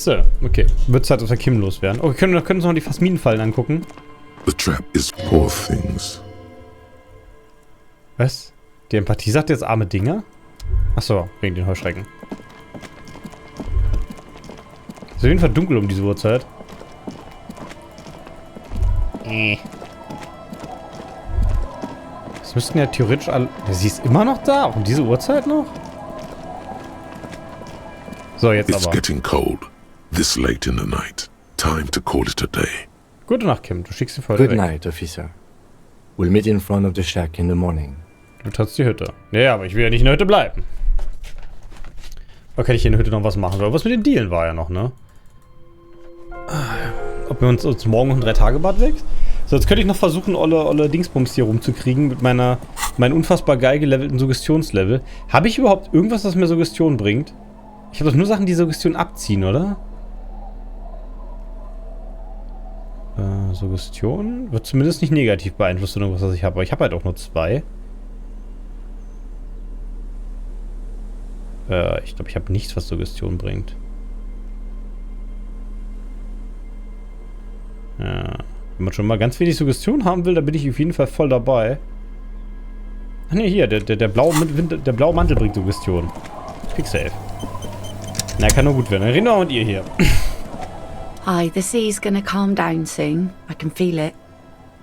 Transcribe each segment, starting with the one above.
So, okay. Wird Zeit, dass wir Kim loswerden. Okay, können uns noch die Phasminenfallen angucken. The trap is poor things. Was? Die Empathie sagt jetzt arme Dinger? Achso, wegen den Heuschrecken. Ist auf jeden Fall dunkel um diese Uhrzeit. Das müssten ja theoretisch alle... Sie ist immer noch da? Auch um diese Uhrzeit noch? So, jetzt It's aber. getting cold. This late in the night. Time to call it a day. Gute Nacht, Kim. Du schickst sie vorher Good weg. night, officer. We'll meet in front of the shack in the morning. Du trittst die Hütte. Ja, aber ich will ja nicht in der Hütte bleiben. Oder kann ich hier in der Hütte noch was machen? Was mit den Dealen war ja noch, ne? Ob wir uns morgen noch ein 3-Tage-Bad wächst? So, jetzt könnte ich noch versuchen, olle Dingsbums hier rumzukriegen mit meinem unfassbar geil gelevelten Suggestionslevel. Habe ich überhaupt irgendwas, das mir Suggestion bringt? Ich habe doch nur Sachen, die Suggestion abziehen, oder? Suggestion wird zumindest nicht negativ beeinflusst oder irgendwas, was ich habe. Aber ich habe halt auch nur 2. Ich glaube, ich habe nichts, was Suggestion bringt. Ja. Wenn man schon mal ganz wenig Suggestion haben will, dann bin ich auf jeden Fall voll dabei. Ach ne, hier, der blaue Mantel bringt Suggestion. Pick safe. Na, kann nur gut werden. Dann reden wir mal mit ihr hier. Hi, the sea's gonna calm down soon. I can feel it.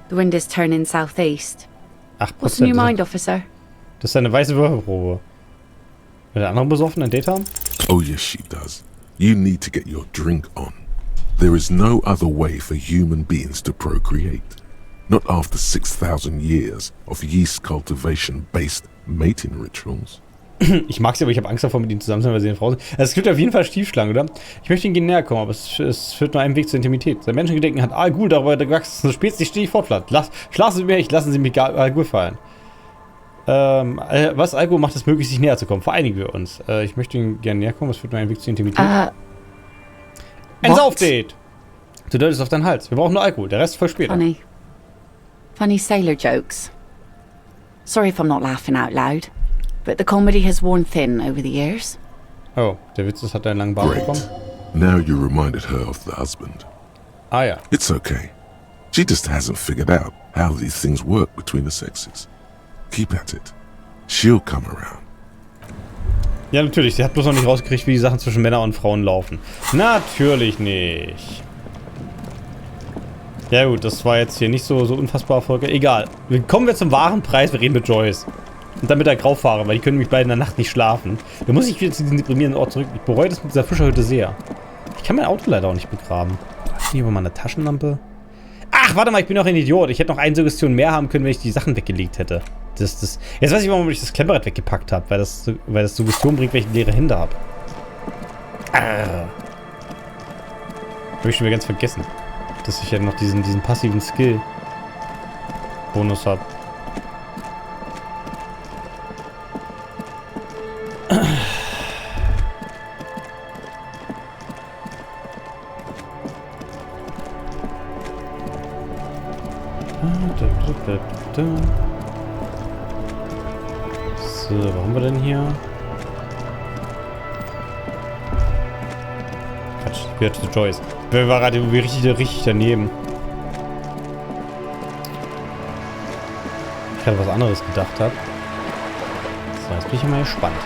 The wind is turning southeast. 8%. What's in your mind, officer? Das ist eine weiße Würfelprobe. Will der andere besoffen ein Date haben? Oh yes, she does. You need to get your drink on. There is no other way for human beings to procreate. Not after 6,000 years of yeast cultivation-based mating rituals. Ich mag sie, aber ich habe Angst davor, mit ihnen zusammen zu sein, weil sie eine Frau sind. Also es gibt auf jeden Fall Stiefschlangen, oder? Ich möchte ihnen näher kommen, aber es führt nur einen Weg zur Intimität. Sein Menschengedenken hat Alkohol darüber gewachsen. So spät stehe ich fortpflanzt. Schlafen Sie mich, lassen Sie mich Alkohol fallen. Was Alkohol macht es möglich, sich näher zu kommen? Vereinigen wir uns. Ich möchte ihnen gerne näher kommen, es führt nur einen Weg zur Intimität. Ein Saufdate! Du deutest auf deinen Hals. Wir brauchen nur Alkohol, der Rest voll später. Funny sailor jokes. Sorry if I'm not laughing out loud. But the comedy has worn thin over the years. Oh, der Witz ist, hat einen langen Bart bekommen. Now you reminded her of the husband. Ah ja. It's okay. She just hasn't figured out how these things work between the sexes. Keep at it. She'll come around. Ja, natürlich. Sie hat bloß noch nicht rausgekriegt, wie die Sachen zwischen Männern und Frauen laufen. Natürlich nicht. Ja gut, das war jetzt hier nicht so unfassbar erfolgreich. Egal. Kommen wir zum wahren Preis. Wir reden mit Joyce. Und dann mit der Graufahrer, weil die können nämlich beide in der Nacht nicht schlafen. Da muss ich wieder zu diesem deprimierenden Ort zurück. Ich bereue das mit dieser Fischerhütte sehr. Ich kann mein Auto leider auch nicht begraben. Hier war mal eine Taschenlampe. Ach, warte mal, ich bin doch ein Idiot. Ich hätte noch eine Suggestion mehr haben können, wenn ich die Sachen weggelegt hätte. Jetzt weiß ich, warum ich das Klemmbrett weggepackt habe. Weil das Suggestion bringt, wenn ich leere Hände habe. Habe ich schon wieder ganz vergessen. Dass ich ja noch diesen passiven Skill-Bonus habe. So, wo haben wir denn hier? Quatsch, gehört zu Joyce. Wer war gerade richtig daneben? Ich hatte was anderes gedacht habe. So, jetzt bin ich mal gespannt.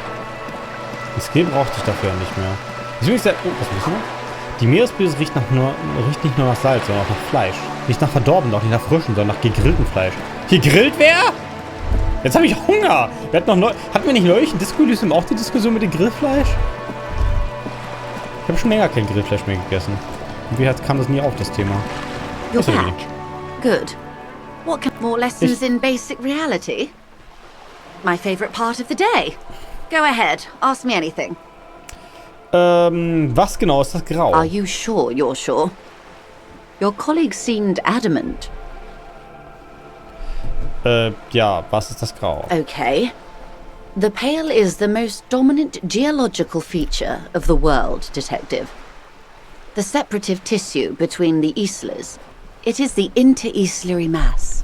Den Skill brauchte ich dafür nicht mehr. Oh, was müssen wir? Die Meeresbrise riecht nicht nur nach Salz, sondern auch nach Fleisch. Nicht nach verdorbenem, auch nicht nach frischem, sondern nach gegrilltem Fleisch. Gegrillt wer? Jetzt habe ich Hunger. Hatten wir nicht neulich in Elysium auch die Diskussion mit dem Grillfleisch? Ich habe schon länger kein Grillfleisch mehr gegessen. Irgendwie kam das nie auf, das Thema. You're back. Good. What can more lessons in basic reality? My favorite part of the day. Go ahead, ask me anything. Was genau ist das Grau? Are you sure you're sure? Your colleague seemed adamant. Ja, was ist das Grau? Okay. The pale is the most dominant geological feature of the world, Detective. The separative tissue between the islas. It is the interinsulary mass.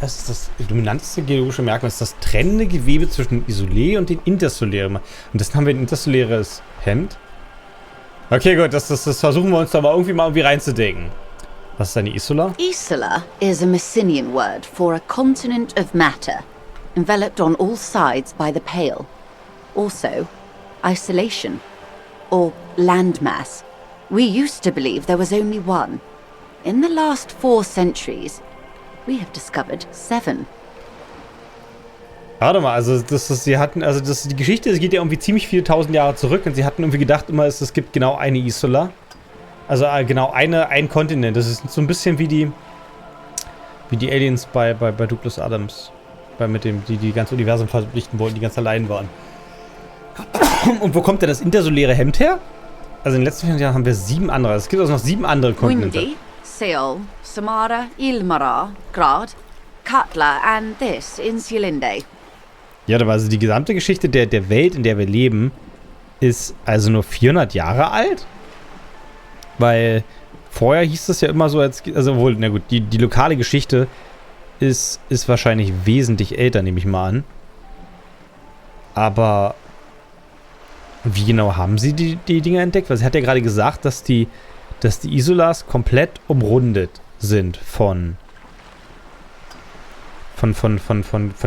Das ist das dominanteste geologische Merkmal, ist das trennende Gewebe zwischen dem Isolé und dem intersolären. Und das haben wir ein intersoläres Hemd. Okay, gut, das versuchen wir uns da aber irgendwie reinzudenken. Was ist eine Isula? Isula is a Messinian word for a continent of matter, enveloped on all sides by the pale. Also, isolation, or landmass. We used to believe there was only one. In the last 4 centuries, we have discovered 7. Warte mal, also die Geschichte, es geht ja irgendwie ziemlich viele tausend Jahre zurück und sie hatten irgendwie gedacht immer, es gibt genau eine Isula. Also genau ein Kontinent. Das ist so ein bisschen wie die Aliens bei Douglas Adams. Mit dem, die ganze Universum verpflichten wollten, die ganz allein waren. Und wo kommt denn das intersoläre Hemd her? Also in den letzten 4 Jahren haben wir 7 andere. Es gibt also noch 7 andere Kontinente. Mundi, Seol, Samara, Ilmara, Grad, Katla and this Insulinde. Ja, aber also die gesamte Geschichte der Welt, in der wir leben, ist also nur 400 Jahre alt? Weil vorher hieß es ja immer so, na gut, die lokale Geschichte ist wahrscheinlich wesentlich älter, nehme ich mal an. Aber wie genau haben sie die Dinge entdeckt? Weil sie hat ja gerade gesagt, dass die Isulas komplett umrundet sind von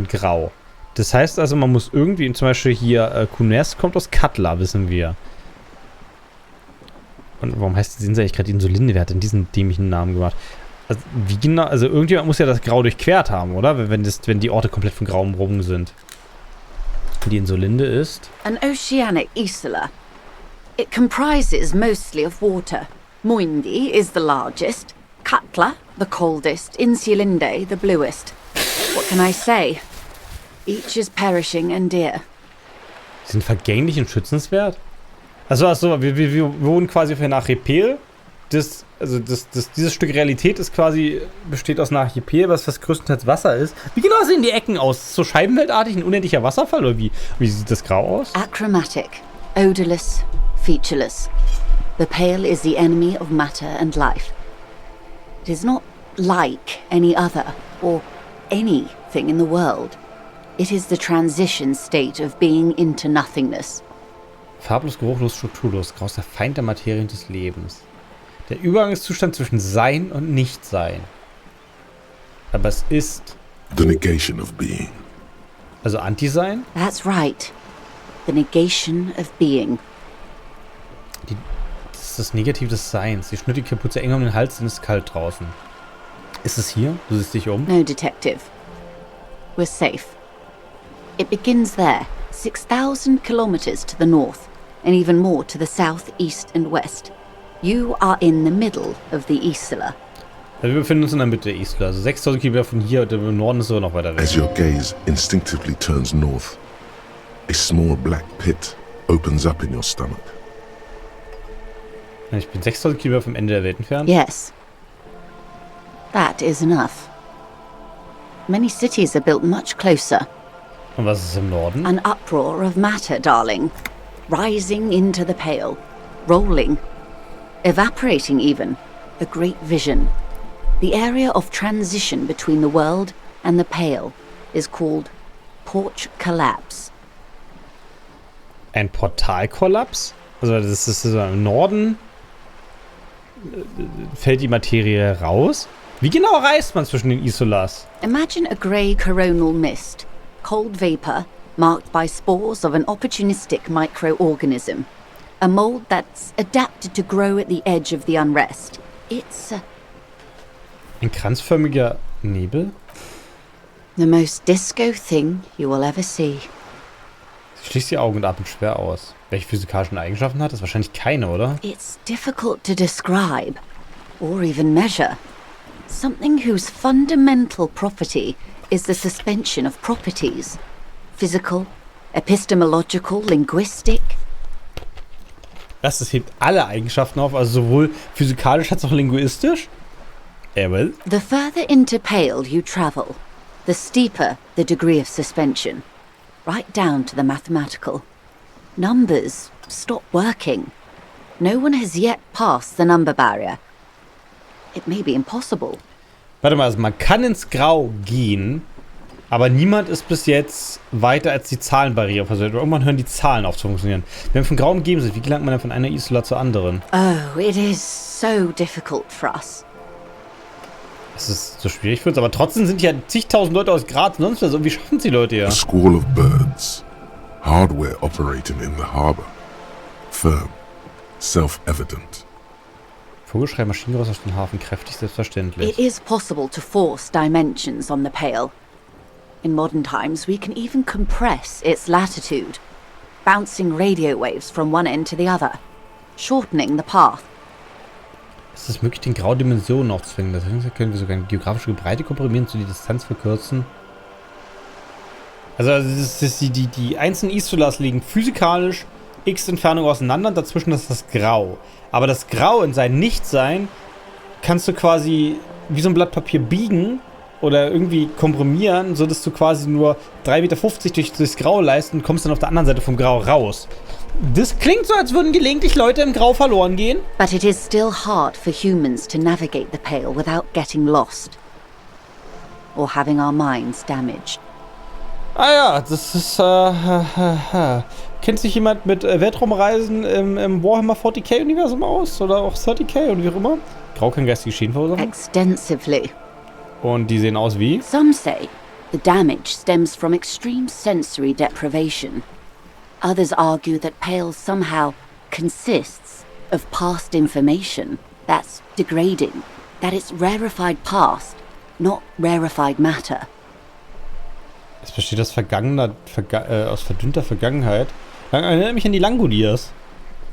Grau. Das heißt also, man muss irgendwie, zum Beispiel hier, Kunes kommt aus Katla, wissen wir. Und warum heißt die Insel eigentlich gerade Insulinde? Wer hat denn diesen dämlichen Namen gemacht? Also, wie genau? Also, irgendjemand muss ja das Grau durchquert haben, oder? Wenn die Orte komplett von Grau umrungen sind. Die Insulinde ist... An oceanic isla. It comprises mostly of water. Muindi is the largest, Katla the coldest, Insulinde the bluest. What can I say? Each is perishing and dear. Sie sind vergänglich und schützenswert? Achso, wir wohnen quasi auf einer Archipel. Dieses Stück Realität besteht aus einer Archipel, was größtenteils Wasser ist. Wie genau sehen die Ecken aus? So scheibenweltartig, ein unendlicher Wasserfall? Oder wie sieht das Grau aus? Achromatic, odorless, featureless. The pale is the enemy of matter and life. It is not like any other, or anything in the world. It is the transition state of being into nothingness. Farblos, geruchlos, strukturlos. Grau ist der Feind der Materie und des Lebens. Der Übergangszustand zwischen Sein und Nichtsein. Aber es ist... The negation of being. Also Anti-Sein? That's right. The negation of being. Das ist das Negativ des Seins. Die schnürt die Kapuze eng um den Hals, denn es ist kalt draußen. Ist es hier? Du siehst dich um. No, detective. We're safe. It begins there, 6,000 kilometers to the north, and even more to the south, east and west. You are in the middle of the Isla. Also wir befinden uns in der Mitte der Isla. Also 6.000 Kilometer von hier und im Norden ist es aber noch weiter weg. As your gaze instinctively turns north, a small black pit opens up in your stomach. Ich bin 6.000 Kilometer vom Ende der Welt entfernt. Yes. That is enough. Many cities are built much closer. Und was ist im Norden? An uproar of matter, darling. Rising into the pale. Rolling. Evaporating even. A great vision. The area of transition between the world and the pale is called porch collapse. Ein Portalkollaps? Also das ist so im Norden fällt die Materie raus. Wie genau reist man zwischen den Isulas? Imagine a grey coronal mist. Cold vapor marked by spores of an opportunistic microorganism. A mold that's adapted to grow at the edge of the unrest. It's ein kranzförmiger Nebel? the most disco thing you will ever see. Sie schließt die Augen und atmet schwer aus. Welche physikalischen Eigenschaften hat das? Wahrscheinlich keine, oder? It's difficult to describe, or even measure. Something whose fundamental property is the suspension of properties. Physical, epistemological, linguistic. Das hebt alle Eigenschaften auf, also sowohl physikalisch als auch linguistisch. Well. The further into pale you travel, the steeper the degree of suspension. Right down to the mathematical. Numbers stop working. No one has yet passed the number barrier. It may be impossible. Warte mal, also man kann ins Grau gehen, Aber niemand ist bis jetzt weiter als die Zahlenbarriere versucht. Irgendwann hören die Zahlen auf zu funktionieren. Wenn wir von Grau umgeben sind, wie gelangt man dann von einer Isla zur anderen? Oh, it is so difficult for us. Das ist so schwierig für uns, aber trotzdem sind ja zigtausend Leute aus Graz und sonst was. Und wie schaffen es die Leute ja? A squall of birds. Hardware operating in the harbor. Firm. Self-evident. Vogelschrei, Maschinengeräusch aus dem Hafen, kräftig, selbstverständlich. It is possible to force dimensions on the Pale. In modern times, we can even compress its latitude, bouncing radio waves from one end to the other, shortening the path. Es ist möglich, den Grau Dimensionen aufzwingen. Das heißt, können wir sogar eine geografische Breite komprimieren, so die Distanz verkürzen. Also die einzelnen Isolas liegen physikalisch x Entfernung auseinander und dazwischen ist das Grau. Aber das Grau in seinem Nichtsein kannst du quasi wie so ein Blatt Papier biegen oder irgendwie komprimieren, sodass du quasi nur 3,50 Meter durchs Grau leisten und kommst dann auf der anderen Seite vom Grau raus. Das klingt so, als würden gelegentlich Leute im Grau verloren gehen. But it is still hard for humans to navigate the Pale without getting lost. Or having our minds damaged. Ah ja, das ist, kennt sich jemand mit Weltraumreisen im Warhammer 40k-Universum aus? Oder auch 30k und wie auch immer? Grau kann geistige Schäden verursachen. Extensively. Und die sehen aus wie? Some say the damage stems from extreme sensory deprivation. Others argue that Pale somehow consists of past information that's degrading, that it's rarefied past, not rarefied matter. Es besteht aus aus verdünnter Vergangenheit. Erinnert mich an die Langoliers.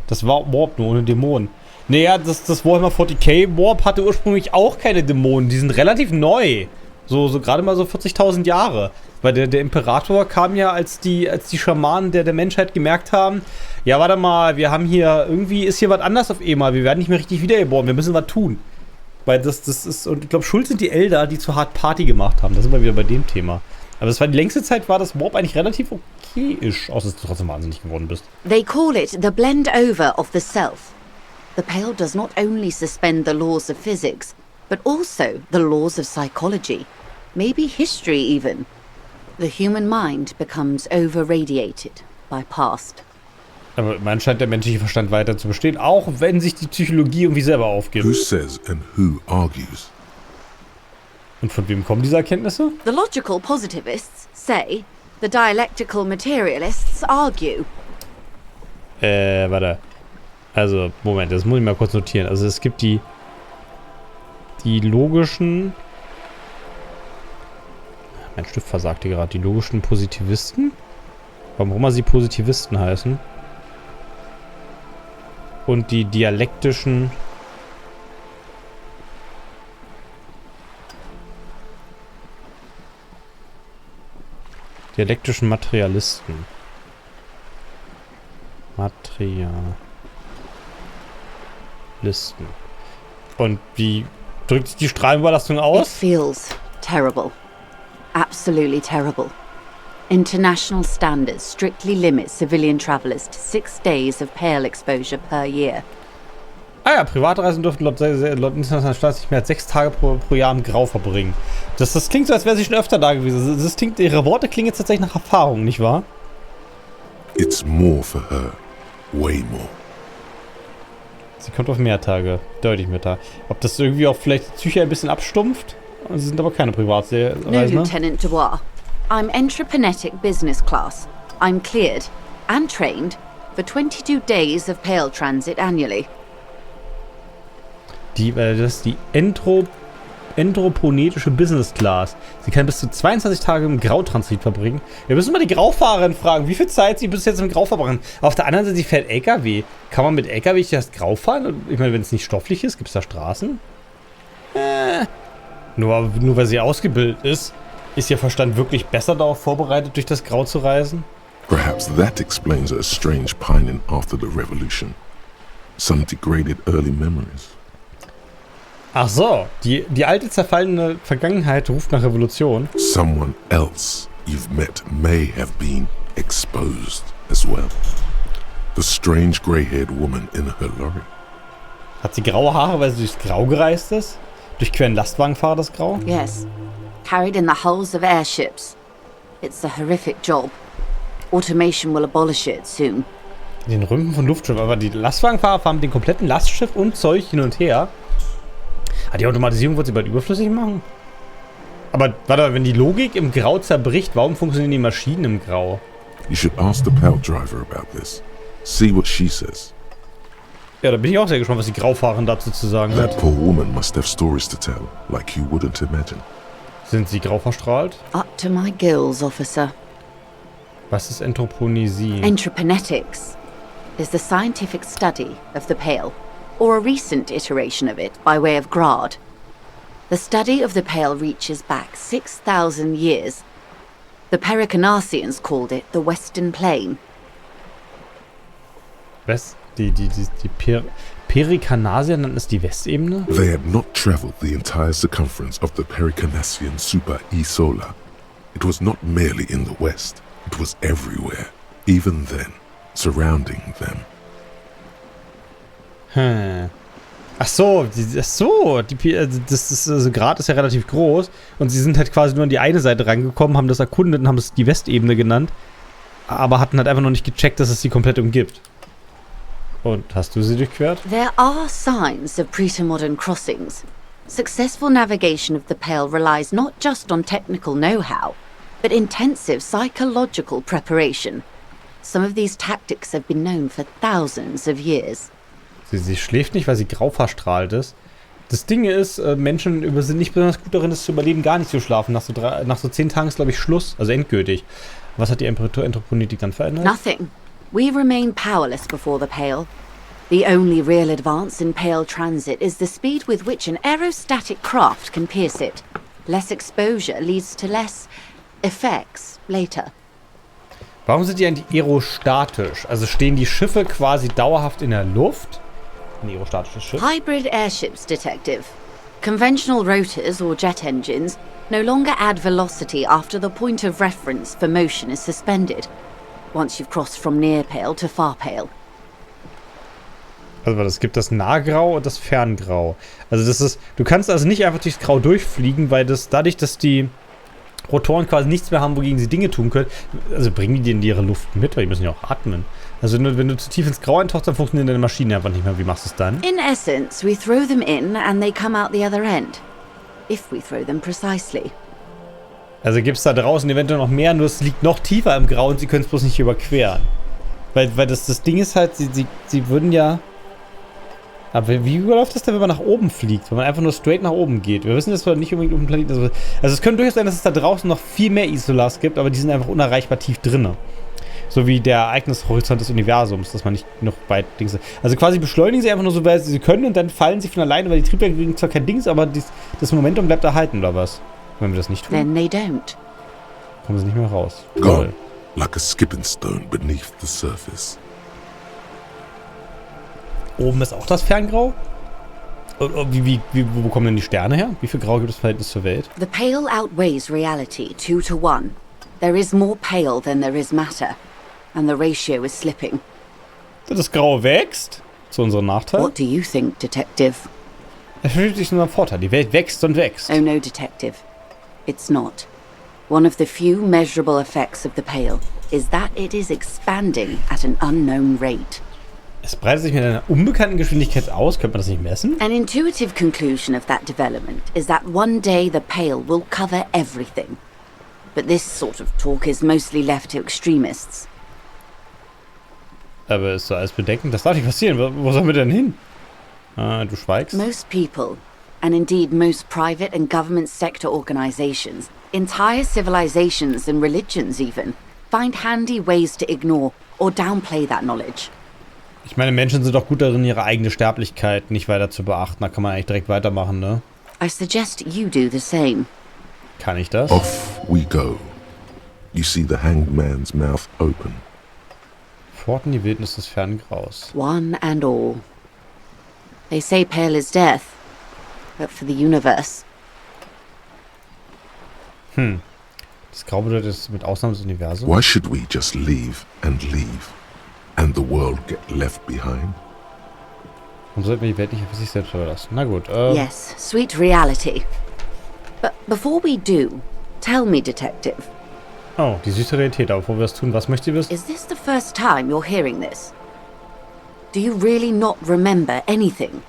Das war Warp nur ohne Dämonen. Naja, das Warhammer 40k Warp hatte ursprünglich auch keine Dämonen. Die sind relativ neu. So gerade mal so 40.000 Jahre. Weil der Imperator kam ja, als die Schamanen der Menschheit gemerkt haben, ja, warte mal, wir haben hier, irgendwie ist hier was anders auf einmal. Wir werden nicht mehr richtig wiedergeboren. Wir müssen was tun. Weil das ist, und ich glaube, schuld sind die Elder, die zu hart Party gemacht haben. Da sind wir wieder bei dem Thema. Aber das war die längste Zeit, war das Warp eigentlich relativ okay-isch, außer dass du trotzdem wahnsinnig geworden bist. They call it the blend over of the self. The Pale does not only suspend the laws of physics, but also the laws of psychology, maybe history even. The human mind becomes over-radiated by past. Aber man scheint der menschliche Verstand weiter zu bestehen, auch wenn sich die Psychologie irgendwie selber aufgibt. Who says and who argues? Und von wem kommen diese Erkenntnisse? The logical positivists say, the dialectical materialists argue. Warte. Also, Moment, das muss ich mal kurz notieren. Also es gibt die logischen... Mein Stift versagte gerade. Die logischen Positivisten? Warum auch immer sie Positivisten heißen. Und die dialektischen... Materialisten. Und wie drückt sich die Strahlenüberlastung It aus? feels terrible. Absolutely terrible. International standards strictly limit civilian travelers to 6 days of Pale exposure per year. Ah ja, Privatreisen dürfen laut internationalen Standards nicht mehr als 6 Tage pro Jahr im Grau verbringen. Das klingt so, als wäre sie schon öfter da gewesen. Ihre Worte klingen jetzt tatsächlich nach Erfahrung, nicht wahr? It's more for her. Way more. Sie kommt auf mehr Tage. Deutlich mehr Tage. Ob das irgendwie auch vielleicht die Psyche ein bisschen abstumpft? Sie sind aber keine No, Privatreisende. Lieutenant Dubois. I'm entreprenetic business class. I'm cleared and trained for 22 days of Pale transit annually. Das ist die entroponetische Business Class. Sie kann bis zu 22 Tage im Grautransit verbringen. Wir müssen mal die Graufahrerin fragen, wie viel Zeit sie bis jetzt im Grau verbringen. Auf der anderen Seite, sie fährt LKW. Kann man mit LKW das Grau fahren? Ich meine, wenn es nicht stofflich ist, gibt es da Straßen? Nur weil sie ausgebildet ist ihr Verstand wirklich besser darauf vorbereitet, durch das Grau zu reisen? Perhaps that explains her strange pining after the revolution. Some degraded early memories. Ach so, die alte zerfallene Vergangenheit ruft nach Revolution. Someone else you've met may have been exposed as well. The strange grey-haired woman in her lorry. Hat sie graue Haare, weil sie durchs Grau gereist ist? Durchqueren Lastwagenfahrer das Grau? Yes. Carried in the hulls of airships. It's a horrific job. Automation will abolish it soon. Den Rümpfen von Luftschiff, aber die Lastwagenfahrer fahren mit dem kompletten Lastschiff und Zeug hin und her. Die Automatisierung wird sie bald überflüssig machen. Aber warte, wenn die Logik im Grau zerbricht, warum funktionieren die Maschinen im Grau? You should ask the pal driver about this. See what she says. Ja, da bin ich auch sehr gespannt, was die Graufahrerin dazu zu sagen That hat. poor woman must have stories to tell, like you wouldn't imagine. Sind sie grau verstrahlt? Up to my gills, officer. Was ist Anthroponisie? Anthroponetics is the scientific study of the pale, or a recent iteration of it by way of Grau. The study of the pale reaches back 6,000 years. The Pericarnassians called it the Western Plain. Was? Die Pericarnassier nannten es die Westebene? They had not traveled the entire circumference of the Pericarnassian Super E-Solar. It was not merely in the west, it was everywhere, even then, surrounding them. Also das Grad ist ja relativ groß und sie sind halt quasi nur an die eine Seite rangekommen, haben das erkundet und haben es die Westebene genannt, aber hatten halt einfach noch nicht gecheckt, dass es sie komplett umgibt. Und hast du sie durchquert? There are signs of pre-modern crossings. Successful navigation of the Pale relies not just on technical know-how, but intensive psychological preparation. Some of these tactics have been known for thousands of years. Sie schläft nicht, weil sie grau verstrahlt ist. Das Ding ist, Menschen sind nicht besonders gut darin, es zu überleben, gar nicht zu schlafen. Nach so 10 Tagen ist, glaube ich, Schluss. Also endgültig. Was hat die Anthroponetik dann verändert? Nothing. We remain powerless before the Pale. The only real advance in Pale transit is the speed with which an aerostatic craft can pierce it. Less exposure leads to less effects later. Warum sind die eigentlich aerostatisch? Also stehen die Schiffe quasi dauerhaft in der Luft? Ein aerostatisches Schiff? Hybrid airships, Detective. Conventional rotors or jet engines no longer add velocity after the point of reference for motion is suspended, once you've crossed from near Pale to far Pale. Also es gibt das Nahgrau und das Ferngrau. Also das ist, du kannst also nicht einfach durchs Grau durchfliegen, weil das dadurch, dass die Rotoren quasi nichts mehr haben, wogegen sie Dinge tun können, also bringen die in ihre Luft mit, weil die müssen ja auch atmen. Also wenn du zu tief ins Grau eintauchst, dann funktionieren deine Maschinen einfach nicht mehr. Wie machst du es dann? In essence, we throw them in and they come out the other end. If we throw them precisely. Also gibt es da draußen eventuell noch mehr, nur es liegt noch tiefer im Grau und sie können es bloß nicht überqueren. Weil das Ding ist halt, sie würden ja... Aber wie läuft das denn, wenn man nach oben fliegt? Wenn man einfach nur straight nach oben geht? Wir wissen, dass wir nicht unbedingt auf dem Planeten... Also es könnte durchaus sein, dass es da draußen noch viel mehr Isolars gibt, aber die sind einfach unerreichbar tief drinne. So wie der Ereignishorizont des Universums, dass man nicht noch weit... Also quasi beschleunigen sie einfach nur so, weil sie können und dann fallen sie von alleine, weil die Triebwerke kriegen zwar kein Dings, aber das Momentum bleibt erhalten, oder was? Wenn wir das nicht tun, Then they don't. kommen sie nicht mehr raus. Gone, like a skipping stone beneath the surface. Oben ist auch das Ferngrau? Wo kommen denn die Sterne her? Wie viel Grau gibt es im Verhältnis zur Welt? The Pale outweighs reality 2 to 1. There is more Pale than there is matter. And the ratio is slipping. Das Grau wächst? Zu unserem Nachteil? What do you think, Detective? Es versteht sich nur am Vorteil. Die Welt wächst und wächst. Oh no, Detective. It's not. One of the few measurable effects of the Pale is that it is expanding at an unknown rate. Es breitet sich mit einer unbekannten Geschwindigkeit aus. Könnte man das nicht messen? An intuitive conclusion of that development is that one day the Pale will cover everything. But this sort of talk is mostly left to extremists. Aber ist so alles bedenkend? Das darf nicht passieren. Wo sollen wir denn hin? Du schweigst? Most people, and indeed most private and government sector organizations, entire civilizations and religions even, find handy ways to ignore or downplay that knowledge. Ich meine, Menschen sind doch gut darin, ihre eigene Sterblichkeit nicht weiter zu beachten. Da kann man eigentlich direkt weitermachen, ne? I suggest you do the same. Kann ich das? Off we go. You see the hanged man's mouth open. Fort in die Wildnis des Ferngraus. One and all. They say Pale is death, but for the universe. Das Grau bedeutet es mit Ausnahme des Universums. Why should we just leave, and the world get left behind? Und sollten wir die Welt nicht für sich selbst überlassen? Na gut, Yes, sweet reality. But before we do, tell me, Detective, Oh, die süße Realität. Aber bevor wir das tun, was möchte sie wissen? Is this the first time you're hearing this? Do you really not remember anything?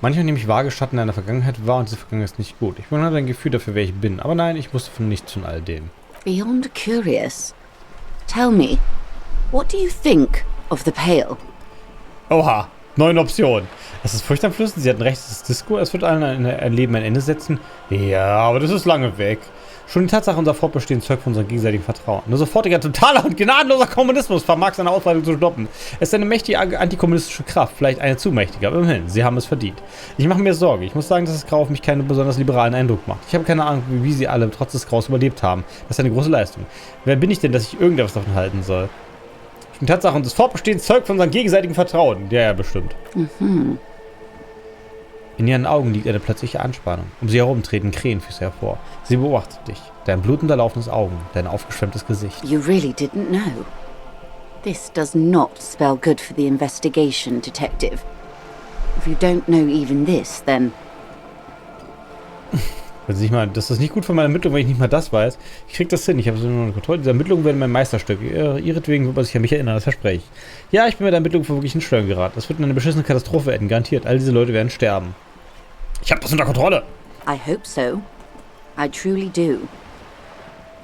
Manchmal nehme ich vage Schatten in der Vergangenheit wahr und diese Vergangenheit ist nicht gut. Ich habe ein Gefühl dafür, wer ich bin. Aber nein, ich wusste von nichts von all dem. Beyond curious. Tell me, what do you think of the Pale? Oha, 9 Optionen. Es ist furchteinflößend, sie hatten recht, es ist Disco, es wird allen ein Leben ein Ende setzen. Ja, aber das ist lange weg. Schon die Tatsache unser Fortbestehen zeugt von unserem gegenseitigen Vertrauen. Nur sofortiger, totaler und gnadenloser Kommunismus vermag seine Ausbreitung zu stoppen. Es ist eine mächtige antikommunistische Kraft, vielleicht eine zu mächtige, aber immerhin, sie haben es verdient. Ich mache mir Sorge. Ich muss sagen, dass das Grau auf mich keinen besonders liberalen Eindruck macht. Ich habe keine Ahnung, wie sie alle trotz des Graus überlebt haben. Das ist eine große Leistung. Wer bin ich denn, dass ich irgendetwas davon halten soll? Schon die Tatsache unseres Fortbestehens zeugt von unserem gegenseitigen Vertrauen. Ja, bestimmt. In ihren Augen liegt eine plötzliche Anspannung. Um sie herum treten Krähenfüße hervor. Sie beobachtet dich. Dein blutend erlaufenes Augen, dein aufgeschwemmtes Gesicht. You really didn't know. This does not spell good for the investigation, Detective. If you don't know even this, then... Das ist nicht gut für meine Ermittlung, wenn ich nicht mal das weiß. Ich krieg das hin. Ich habe so eine Kontrolle. Diese Ermittlungen werden mein Meisterstück. Ihretwegen wird man sich an mich erinnern, das verspreche ich. Ja, ich bin mit der Ermittlung für wirklich in Steuern geraten. Das wird in eine beschissene Katastrophe enden. Garantiert. All diese Leute werden sterben. Ich habe das unter Kontrolle. I hope so. I truly do.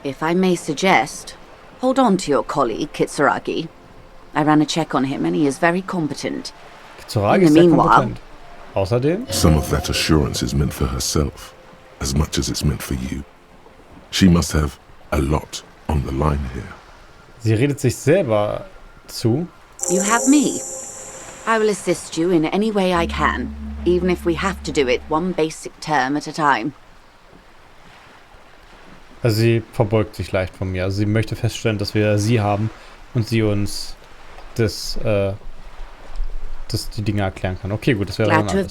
If I may suggest, hold on to your colleague, Kitsuragi. I ran a check on him and he is very competent. Kitsuragi ist sehr kompetent. Außerdem? Some of that assurance is meant for herself, as much as it's meant for you. She must have a lot on the line here. Sie redet sich selber zu. You have me. I will assist you in any way I can, even if we have to do it one basic term at a time. Also sie verbeugt sich leicht von mir. Also sie möchte feststellen, dass wir sie haben und sie uns die Dinge erklären kann. Okay, gut, das wäre dann alles.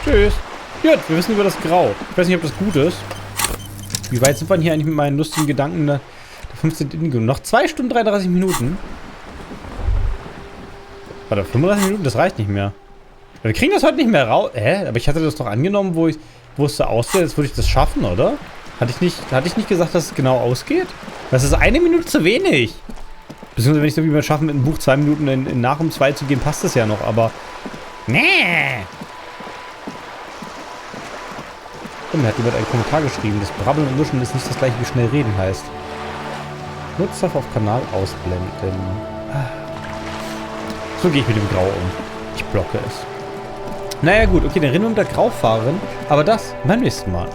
Tschüss. Gut, wir wissen über das Grau. Ich weiß nicht, ob das gut ist. Wie weit sind wir hier eigentlich mit meinen lustigen Gedanken der 15. Indigo? Noch 2 Stunden 33 Minuten. Warte, 35 Minuten? Das reicht nicht mehr. Wir kriegen das heute nicht mehr raus. Hä? Aber ich hatte das doch angenommen, wo es so aussieht. Jetzt würde ich das schaffen, oder? Hatte ich nicht gesagt, dass es genau ausgeht? Das ist 1 Minute zu wenig. Beziehungsweise, wenn ich so wie wir schaffen, mit dem Buch 2 Minuten in nach um 2 zu gehen, passt das ja noch, aber... Nee! Und mir hat jemand einen Kommentar geschrieben, das Brabbeln und Luschen ist nicht das gleiche wie schnell reden heißt. Nutzer auf Kanal ausblenden. So gehe ich mit dem Grau um. Ich blocke es. Naja gut, okay, dann reden wir mit der Graufahrerin. Aber das beim nächsten Mal.